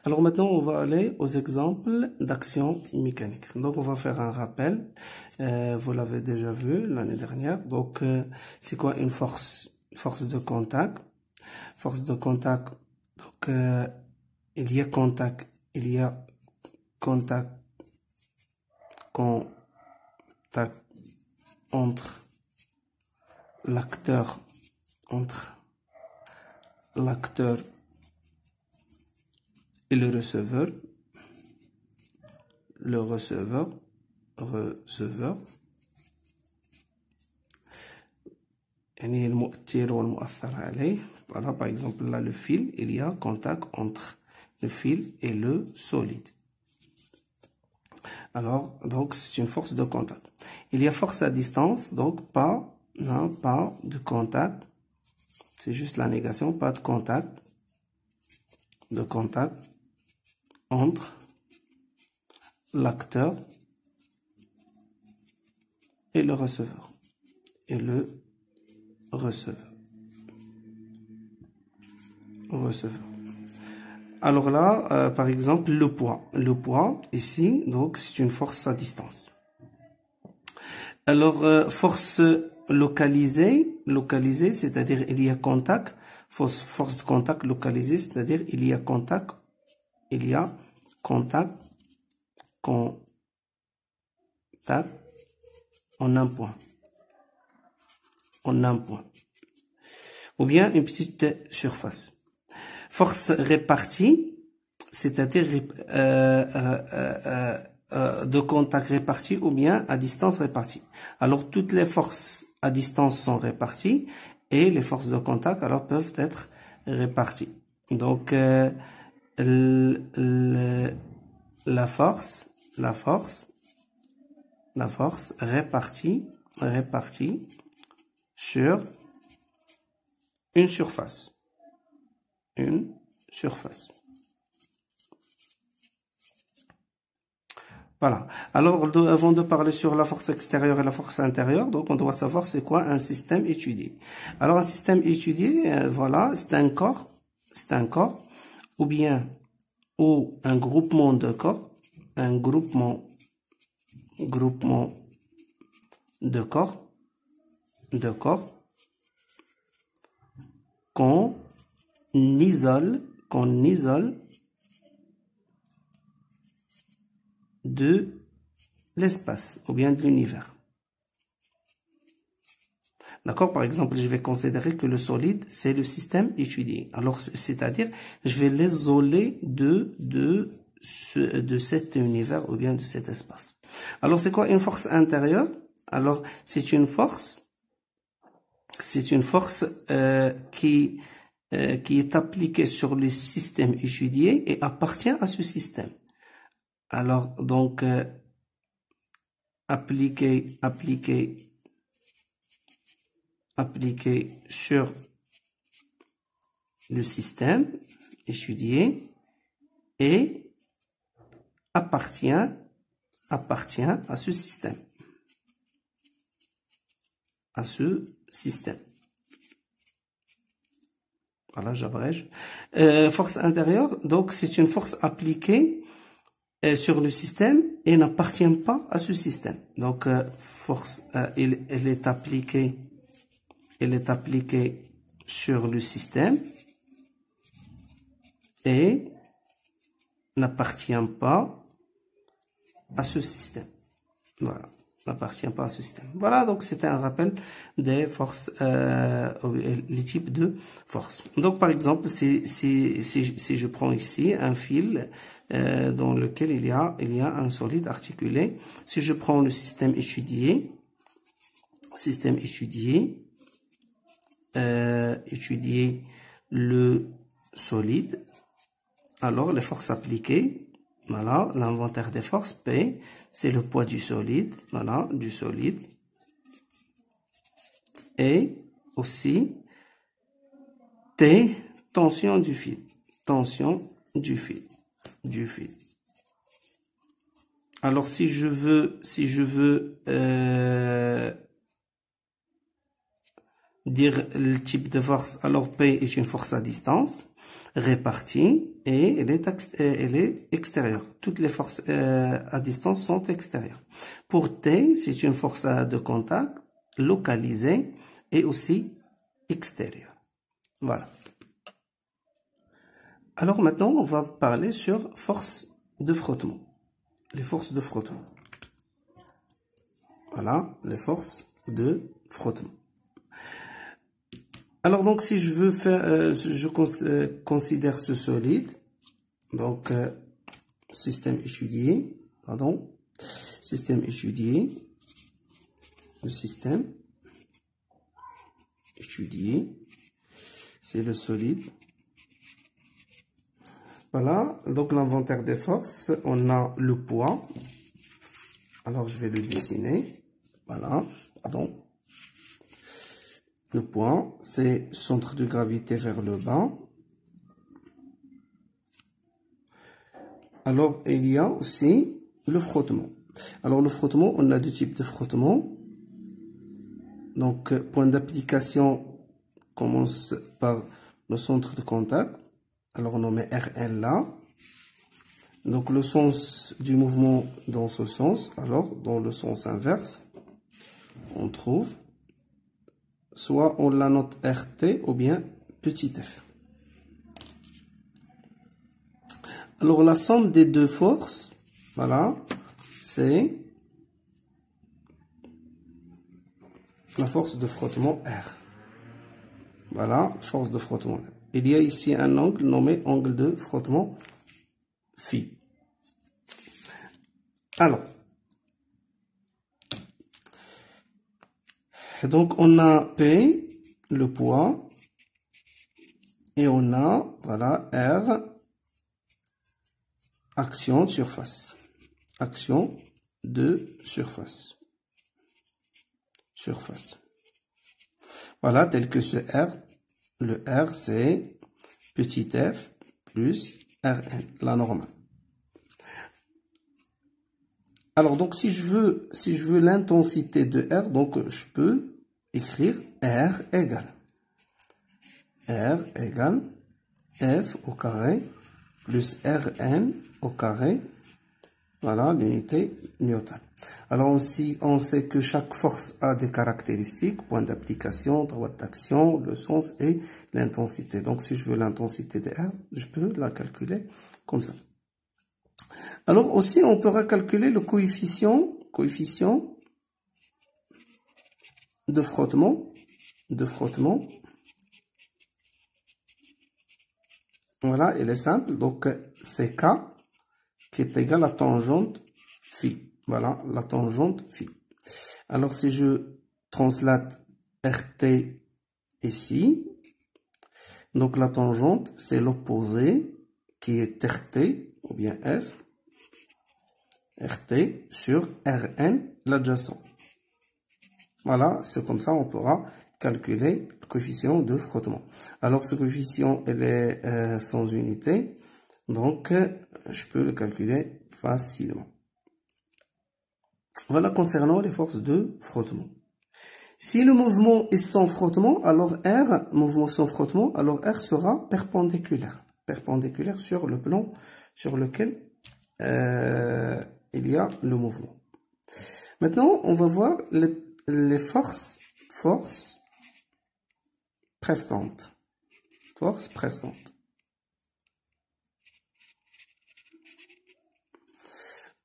Alors maintenant, on va aller aux exemples d'action mécanique. Donc, on va faire un rappel. Vous l'avez déjà vu l'année dernière. Donc, c'est quoi une force? Force de contact. Force de contact. Donc, il y a contact. Il y a contact. Contact entre l'acteur. Et le receveur, يعني المؤثر والمؤثر عليه. Voilà, par exemple, là, le fil, il y a contact entre le fil et le solide. Alors, donc, c'est une force de contact. Il y a force à distance, donc pas de contact. C'est juste la négation, pas de contact. Entre l'acteur et le receveur. Alors là, par exemple, le poids. Le poids, ici, donc, c'est une force à distance. Alors, force localisée, c'est-à-dire il y a contact. Force de contact localisée, c'est-à-dire il y a contact en un point. Ou bien une petite surface. Force répartie, c'est-à-dire de contact réparti ou bien à distance répartie. Alors, toutes les forces à distance sont réparties et les forces de contact alors peuvent être réparties. Donc, la force répartie sur une surface. Voilà. Alors, avant de parler sur la force extérieure et la force intérieure, donc on doit savoir c'est quoi un système étudié. Alors, un système étudié, voilà, c'est un corps, ou un groupement de corps, de corps qu'on isole de l'espace ou bien de l'univers. D'accord? Par exemple, je vais considérer que le solide, c'est le système étudié. Alors, c'est-à-dire, je vais l'isoler de cet univers ou bien de cet espace. Alors, c'est quoi une force intérieure? Alors, c'est une force qui est appliquée sur le système étudié et appartient à ce système. Alors, donc, appliqué sur le système étudié et appartient à ce système. Voilà, j'abrège. Force intérieure, donc c'est une force appliquée sur le système et n'appartient pas à ce système. Donc, force, elle est appliquée sur le système et n'appartient pas à ce système. Voilà, n'appartient pas à ce système. Voilà, donc c'était un rappel des forces, les types de forces. Donc, par exemple, si je prends ici un fil dans lequel il y a un solide articulé, si je prends le système étudié, le solide, alors les forces appliquées, voilà, l'inventaire des forces, P, c'est le poids du solide, voilà, et aussi T, tension du fil. tension du fil. Alors, si je veux dire le type de force, alors P est une force à distance, répartie, et elle est extérieure. Toutes les forces à distance sont extérieures. Pour T, c'est une force de contact, localisée, et aussi extérieure. Voilà. Alors maintenant, on va parler sur force de frottement. Les forces de frottement. Voilà, les forces de frottement. Alors donc, si je veux faire, considère ce solide, donc système étudié, le système étudié, c'est le solide. Voilà, donc l'inventaire des forces, on a le poids. Alors je vais le dessiner. Voilà, pardon. Le poids, c'est centre de gravité vers le bas. Alors il y a aussi le frottement. Alors le frottement, on a deux types de frottement. Donc point d'application commence par le centre de contact. Alors on en met Rn là. Donc le sens du mouvement dans ce sens. Alors dans le sens inverse, on trouve soit on la note RT ou bien petit f. Alors la somme des deux forces, voilà, c'est la force de frottement R. Voilà, force de frottement R. Il y a ici un angle nommé angle de frottement phi. Alors, donc on a P, le poids, et on a, voilà, R, action de surface. Action de surface. Voilà, tel que ce R, le R c'est petit f plus Rn, la normale. Alors, donc, si je veux l'intensité de R, donc, je peux écrire R égale F au carré plus Rn au carré. Voilà, l'unité Newton. Alors, aussi, on sait que chaque force a des caractéristiques, point d'application, droite d'action, le sens et l'intensité. Donc, si je veux l'intensité de R, je peux la calculer comme ça. Alors aussi, on pourra calculer le coefficient de frottement. Voilà, il est simple. Donc, c'est K qui est égal à tangente phi. Voilà, la tangente phi. Alors, si je translate RT ici, donc la tangente, c'est l'opposé qui est RT ou bien F. RT sur Rn, l'adjacent. Voilà, c'est comme ça on pourra calculer le coefficient de frottement. Alors ce coefficient, il est sans unité, donc je peux le calculer facilement. Voilà concernant les forces de frottement. Si le mouvement est sans frottement, alors R, mouvement sans frottement, alors R sera perpendiculaire. Perpendiculaire sur le plan sur lequel il y a le mouvement. Maintenant, on va voir les forces pressantes. Forces pressantes.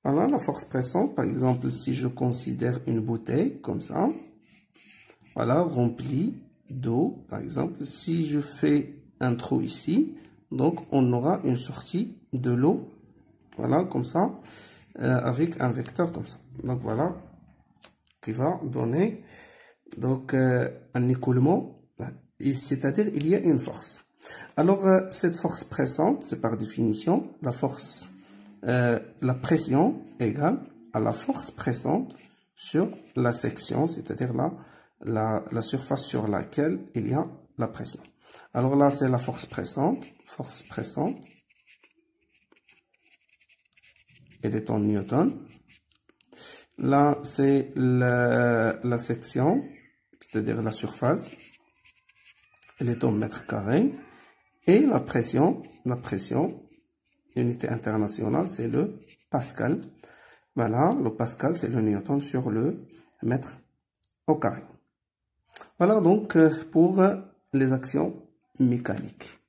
Voilà, la force pressante, par exemple, si je considère une bouteille comme ça, voilà, remplie d'eau, par exemple, si je fais un trou ici, donc on aura une sortie de l'eau, voilà, comme ça, avec un vecteur comme ça. Donc voilà, qui va donner donc un écoulement, c'est-à-dire il y a une force. Alors cette force pressante, c'est par définition la force, la pression égale à la force pressante sur la section, c'est-à-dire la surface sur laquelle il y a la pression. Alors là c'est la force pressante, force pressante. Elle est en newton. Là, c'est la section, c'est-à-dire la surface. Elle est en mètres carrés. Et la pression, unité internationale, c'est le pascal. Voilà, le pascal, c'est le newton sur le mètre au carré. Voilà donc pour les actions mécaniques.